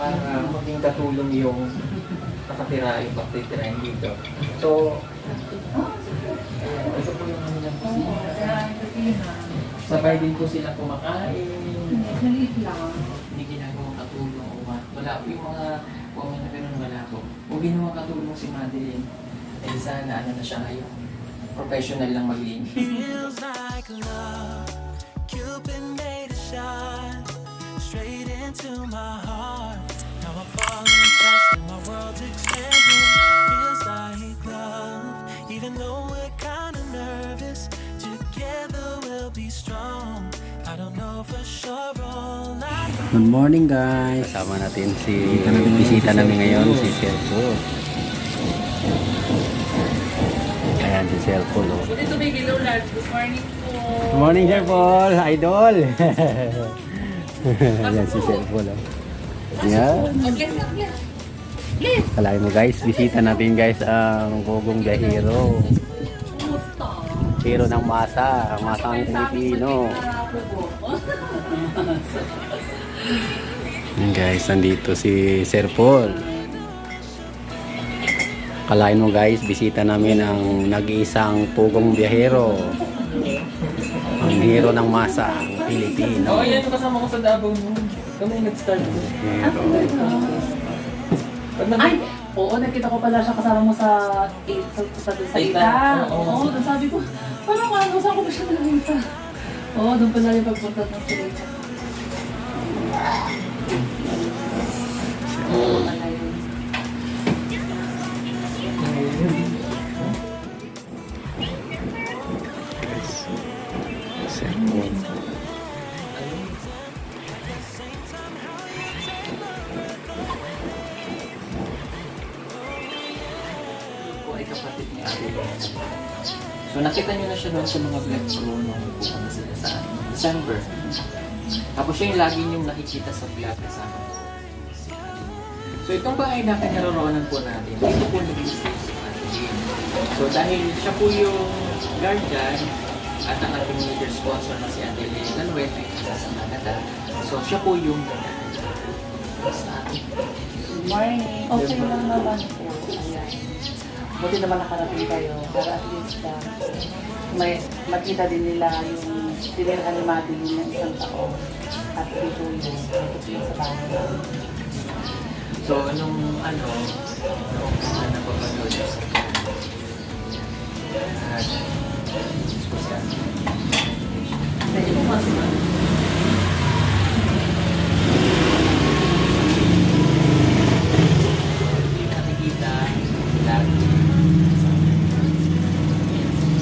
para maging katulong yung nakatira, yung pagtitirahin dito. So, ayan, ito po yung kanilang kusina. Sabay din po sila kumakain. Maliit lang. Hindi ginagawang katulong o wala po yung mga woman na ganun, wala po. Kung ginawang katulong si Madeline, eh sana ano na siya ngayon, professional lang maglinis. Feels like love. Cupid made a shot straight into my heart. Now I'm falling fast and my world's expanding. Feels like love. Even though we're kind of nervous, together we'll be strong. I don't know for sure all I know. Good morning guys. Kasama natin si bisita namin ngayon si Sir Paul. Ayan si Sir Paul. Oh. Dito may gilulat. Good morning po. Good morning Sir Paul, idol. Ayan si Sir Paul. Oh. Ayan. Okay, please. Kalahin mo guys, bisita natin guys ang Gogong the Hero. Hero ng masa, ang masang Pilipino. Ayan guys, nandito si Sir Paul. Kalahin mo guys, bisita namin ang nag-iisang pugong biyahero. Ang hero ng masa, ang Pilipino. Oh, yan yung kasama ko sa Davao mo. Kami yung nag-start ko. Hero. Ay, oo, nakita ko pala siya kasama mo sa ita. Oo, doon sabi ko, parang ano, saan ko ba siya nakita? Oo, doon pala yung pagpunta ng sila. Oo, pala yun. Sir Paul. Po ay kapatid ni Ate Lena. So nakita niyo na siya doon sa mga vlog ko nung pupunta sila sa December. Tapos siya yung lagi niyong nakikita sa vlog kasama ko. So itong bahay na kinaroroonan po natin, dito po nag-stay si Ate Lena. So dahil siya po yung guardian at ang ating major sponsor na si Ate Lena Lanuet ay isa sa Canada. So siya po yung basta Good morning. Okay lang naman po. Ayan. Buti naman nakarating kayo para at least may makita din nila yung tinirahan ni Madeline ng isang taon at ito yung sa bahay. So, nung napapanood siya sa Pwede mo kasi nakikita lagi.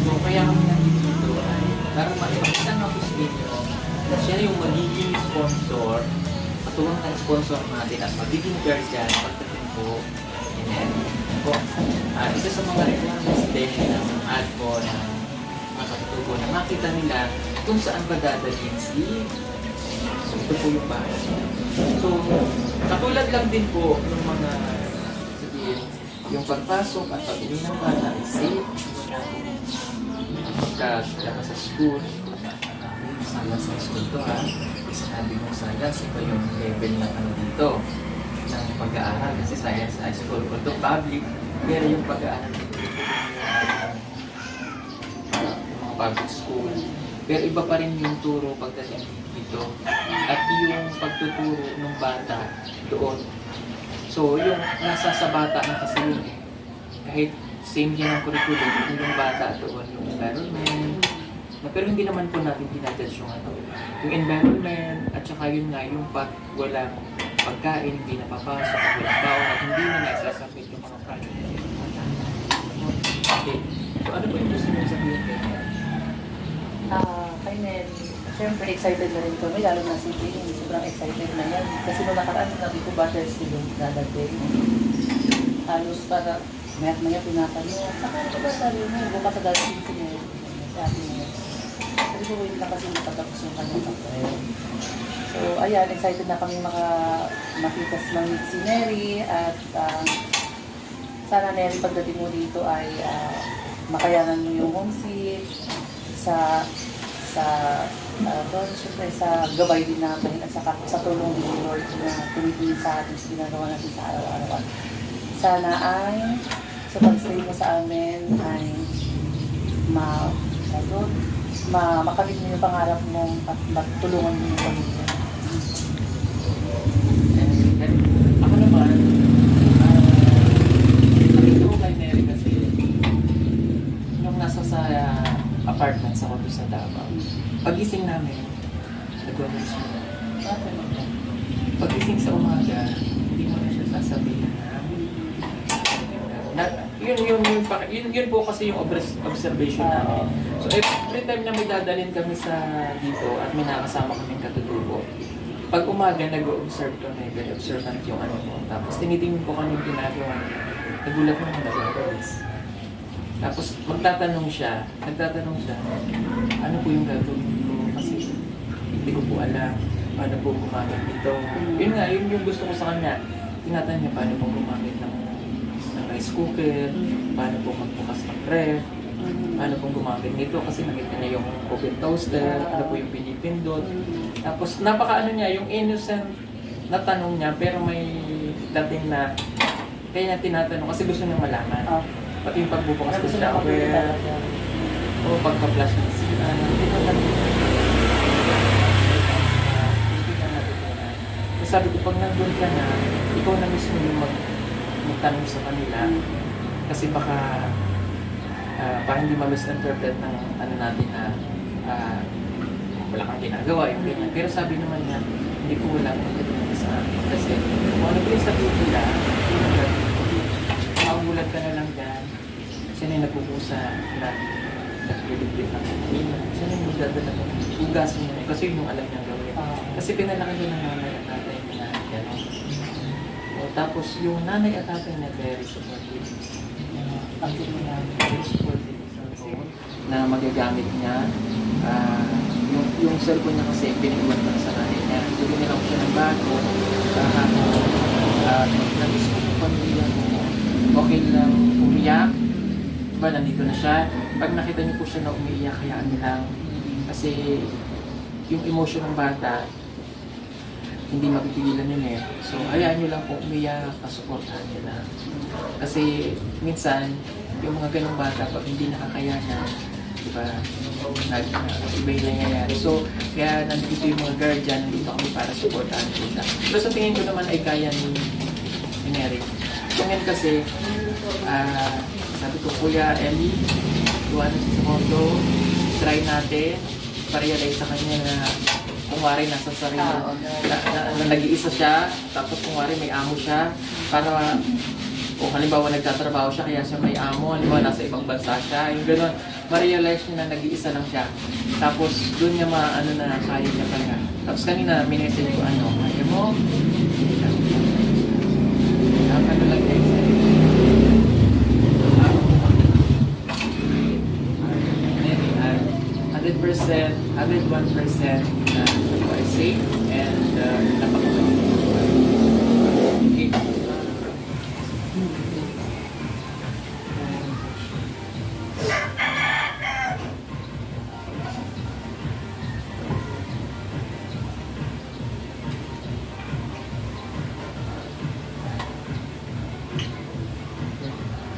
So, kaya kami nandito ay para maipakita nga po sa inyo na siya yung magiging sponsor, patulong ng sponsor natin at magiging guardian pagdating po. Amen. Po, isa sa mga requirements din ng ad po ng mga katutubo na makita nila kung saan ba dadalhin si. So, ito po yung bahay. So, katulad lang din po ng mga sabihin, yung pagpasok at pag-uwi ng bata is safe. Pagkalabas sa school, sala sa school to ha. Sabi mo sala, iba yung level ng ano dito, ng pag-aaral. Kasi science high school, although public, pero yung pag-aaral dito, yung mga public school. Pero iba pa rin yung turo pagdating dito. At yung pagtuturo ng bata doon. So, yung nasa sa bata na kasi yun eh. Kahit same yan ang curriculum, yung bata doon, yung environment. Pero hindi naman po natin dinadjudge yung ano. Yung environment, at saka yun nga, yung pag walang pagkain, hindi napapasok, at walang baon, at hindi na naisasapit yung mga project. Okay. So, ano po yung gusto nyo sabihin kayo? kay Nel, syempre excited na rin kami, lalo na si Jane, sobrang excited na yan. Kasi nung nakaraan, sinabi ko Butters to yung dadating. Halos para, mayat-maya tinatanong, ano ba sabi mo, bukas sa dadating si Nel. Sabi mo, sabi ko, wait lang kasi matapos yung kanyang papel. So, ayan, excited na kami makita si Neri at sana Neri pagdating mo dito ay makayanan mo yung homesick sa Doon syempre sa gabay din namin at saka sa tulong din ni Lord na tumitingin sa atin sa ginagawa natin sa araw-araw. Sana ay sa pag-stay mo sa amin ay makamit mo yung pangarap mo at matulungan mo yung pamilya. And ako naman, nakita ko kay Mary kasi nung nasa sa apartments ako doon sa Davao, pagising namin, nag-work siya. Pagising sa umaga, hindi mo na siya sasabihin na yun po kasi yung observation namin. So every time na may dadalhin kami sa dito at may nakasama kaming katutubo, pag umaga nag-observe kami, very observant yung ano mo. Tapos tinitingin ko kami yung ginagawa niya. Nagulat mo na nag-awalis. Tapos nagtatanong siya, ano po yung gagawin ko? Kasi hindi ko po alam paano po gumamit nito. Yun nga, yun yung gusto ko sa kanya. Tinatanong niya paano po gumamit ng rice cooker, paano po magbukas ng ref, paano po gumamit nito kasi nakita niya yung oven toaster, ano po yung pinipindot. Tapos napaka niya, yung innocent na tanong niya pero may dating na kaya niya tinatanong kasi gusto niya malaman. Pati yung pagbubukas ng shower, o pagka-flash ng sila, sabi ko, pag nandun ka na, ikaw na mismo yung magtanong sa kanila kasi baka hindi ma-misinterpret ng ano natin na wala kang ginagawa, yung ganyan. Pero sabi naman niya, hindi ko wala kang ginagawa sa akin kasi kung ano yung sabihin nila, magulat ka na lang dyan, siya na yung nagpupusa na nagpilipit ng kanina, siya na yung magdadala ng hugasin niya kasi yun yung alam niyang gawin. Kasi pinalaki ko ng nanay at tatay niya na gano'n. Tapos yung nanay at tatay niya very supportive. Very supportive na magagamit niya. Yung cellphone niya kasi pinag-iwan pa sa nanay niya. So binigyan ko siya ng bago. Nag-isip ko yung pamilya mo. Okay lang umiyak. Diba, nandito na siya. Pag nakita niyo po siya na umiiyak, hayaan niyo lang. Kasi yung emotion ng bata, hindi mapipigilan yun eh. So, hayaan nyo lang po umiyak, kasuportahan nyo lang. Kasi minsan, yung mga ganong bata, pag hindi nakakayanan, diba, iba yung nangyayari. So, kaya nandito yung mga guardian, nandito kami para suportahan sila. Pero sa tingin ko naman ay kaya ni Mary. So, ngayon kasi, sabi ko, Kuya Ellie, iwan sa kondo, try natin, pa-realize sa kanya na kung wari nasa sarili, na nag-iisa siya, tapos kung wari may amo siya, para kung halimbawa nagtatrabaho siya, kaya siya may amo, halimbawa nasa ibang bansa siya, yung gano'n, ma-realize niya na nag-iisa lang siya. Tapos doon niya maano na kaya niya pala. Tapos kanina, minessage ko kaya mo? Ano lang guys, 101% na you are safe and napakagaling. Okay.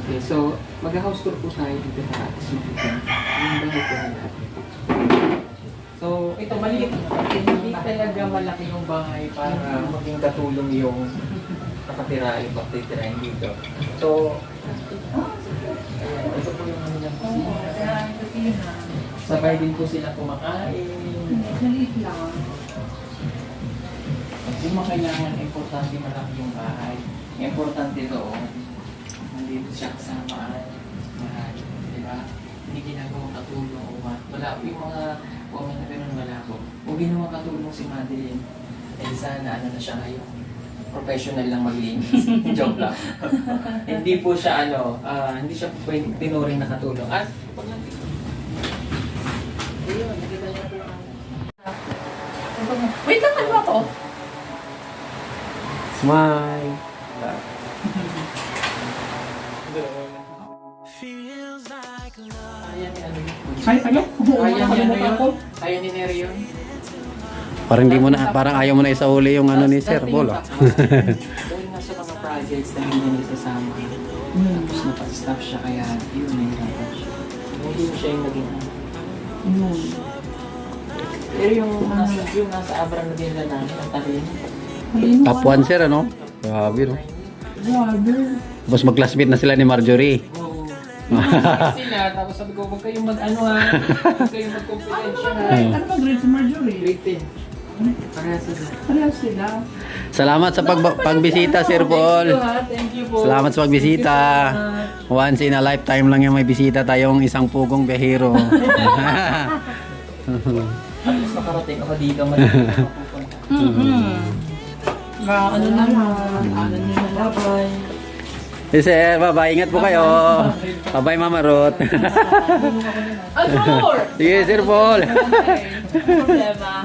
Okay, so mag-house tour po tayo dito sa Subican. Yung bahay ko nila. So, ito maliit. Hindi talaga malaki yung bahay para maging katulong yung nakatira, yung pagtitirahin dito. So, ayan, ito po yung ano niyang kusina. Sabay din po sila kumakain. Maliit lang. Yung mga kailangan, importante malaki yung bahay. Importante doon, nandito siya kasama mahal. Diba? Hindi ginagawang katulong o wala. Yung mga comment na gano'n wala ko. Kung ginawang katulong si Madeline, eh sana ano na siya ngayon. Professional lang maglinis. Joke lang. Hindi po siya hindi siya pwede tinuring na katulong. At pag nandito. Ayun, nakita niya po Wait lang, ano ako? Smile. Feels like love. Kaya ni ano yun. Ay, ano? Kaya ni ano yun. Ayaw ni Neri yun? Parang hindi mo na, parang ayaw mo na isauli yung ano ni Sir Paul. Ah. Dahil nga sa mga projects na hindi niya isasama. Tapos napag-stop siya kaya yun, nahirapan siya. Hindi mo siya yung naging ano. Pero yung nasa Abra na din na namin, ang talino. Top 1 Sir, ano? Grabe, no? Tapos mag-classmate na sila ni Marjorie. Oo. Sila, tapos sabi ko, huwag kayong mag-ano ha. Huwag kayong mag-confidential ha. Ano ba grade si Marjorie? Grade 10. Parehas sila. Ano sila? Salamat sa pagbisita, Sir Paul. Thank you po. Salamat sa pagbisita. Once in a lifetime lang yung may bisita tayong isang pugong biyahero. Tapos nakarating ako dito, maliit ako pupunta. Ano naman? Ano nyo na labay? Hey, Sir, bye-bye. Ingat po kayo. Bye-bye, Mama Ruth. Ang more! Sige, Sir Paul. Problema.